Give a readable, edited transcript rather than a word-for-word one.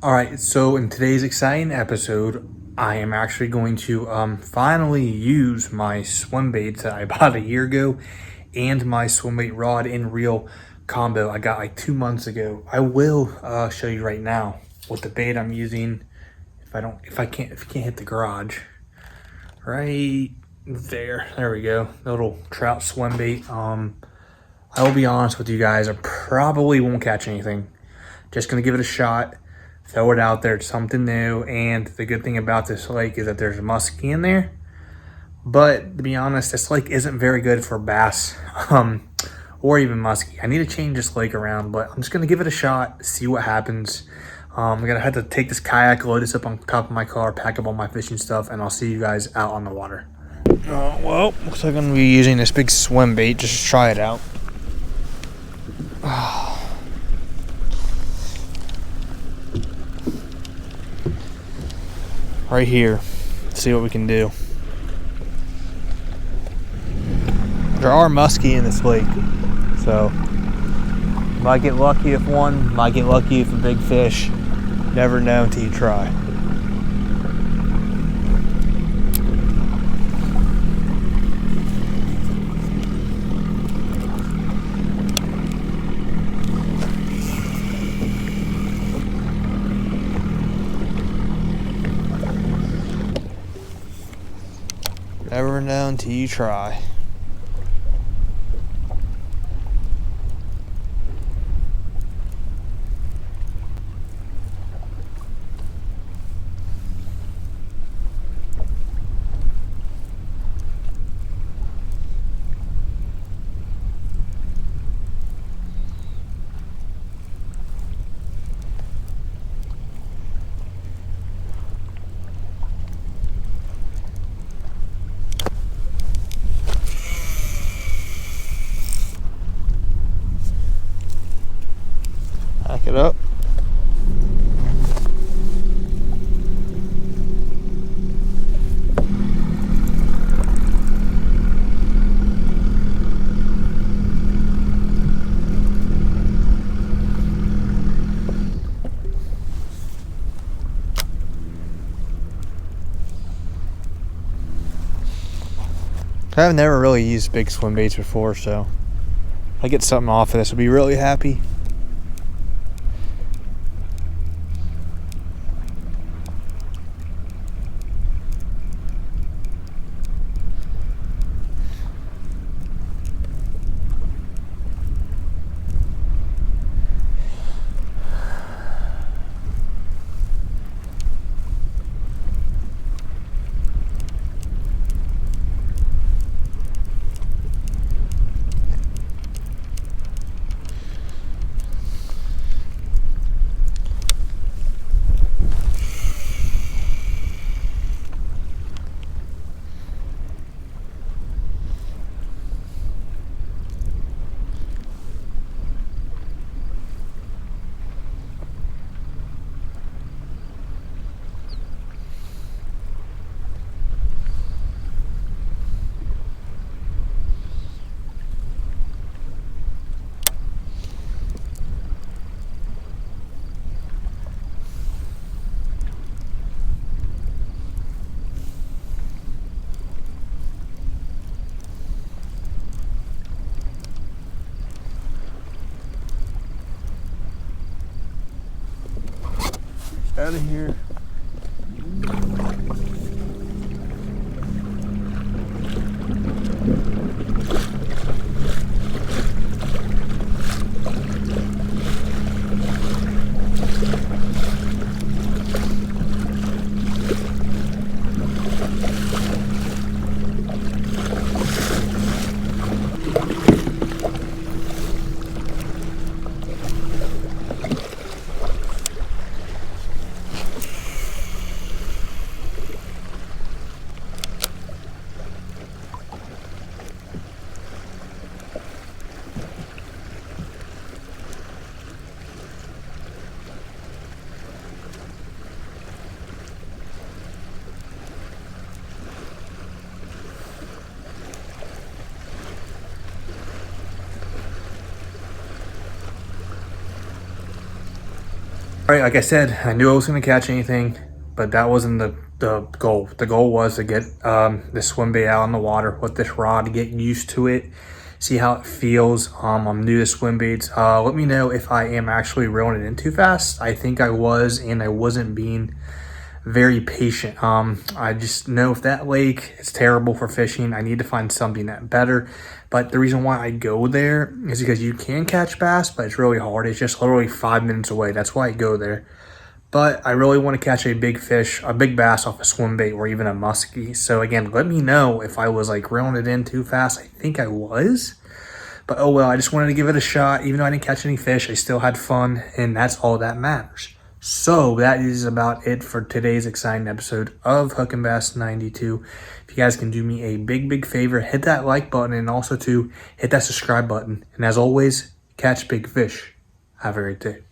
Alright, so in today's exciting episode, I am actually going to finally use my swim baits that I bought a year ago and my swim bait rod and reel combo I got like 2 months ago. I will show you right now what the bait I'm using. If you can't hit the garage, right there we go. The little trout swim bait. I will be honest with you guys, I probably won't catch anything. Just gonna give it a shot, throw it out there. It's something new, and the good thing about this lake is that there's a muskie in there. But to be honest, this lake isn't very good for bass, or even muskie. I need to change this lake around, but I'm just gonna give it a shot, see what happens. I'm gonna have to take this kayak, load this up on top of my car, pack up all my fishing stuff, and I'll see you guys out on the water. Well, looks like I'm gonna be using this big swim bait just to try it out. Right here, see what we can do. There are muskie in this lake, so might get lucky if one, might get lucky if a big fish. Never know until you try. Never know until you try. Back it up. I've never really used big swim baits before, so if I get something off of this, I'll be really happy. Out of here. All right, like I said, I knew I was going to catch anything, but that wasn't the goal. The goal was to get the swim bait out in the water with this rod, get used to it, see how it feels. I'm new to swim baits. Let me know if I am actually reeling it in too fast. I think I was, and I wasn't being very patient. I just know if that lake is terrible for fishing, I need to find something that better. But the reason why I go there is because you can catch bass, but it's really hard. It's just literally 5 minutes away. That's why I go there. But I really want to catch a big fish, a big bass off a swim bait or even a muskie. So again, let me know if I was like reeling it in too fast. I think I was. But oh well, I just wanted to give it a shot. Even though I didn't catch any fish, I still had fun, and that's all that matters. So that is about it for today's exciting episode of Hookin' Bass 92. If you guys can do me a big favor, hit that like button, and also to hit that subscribe button. And as always, catch big fish. Have a great day.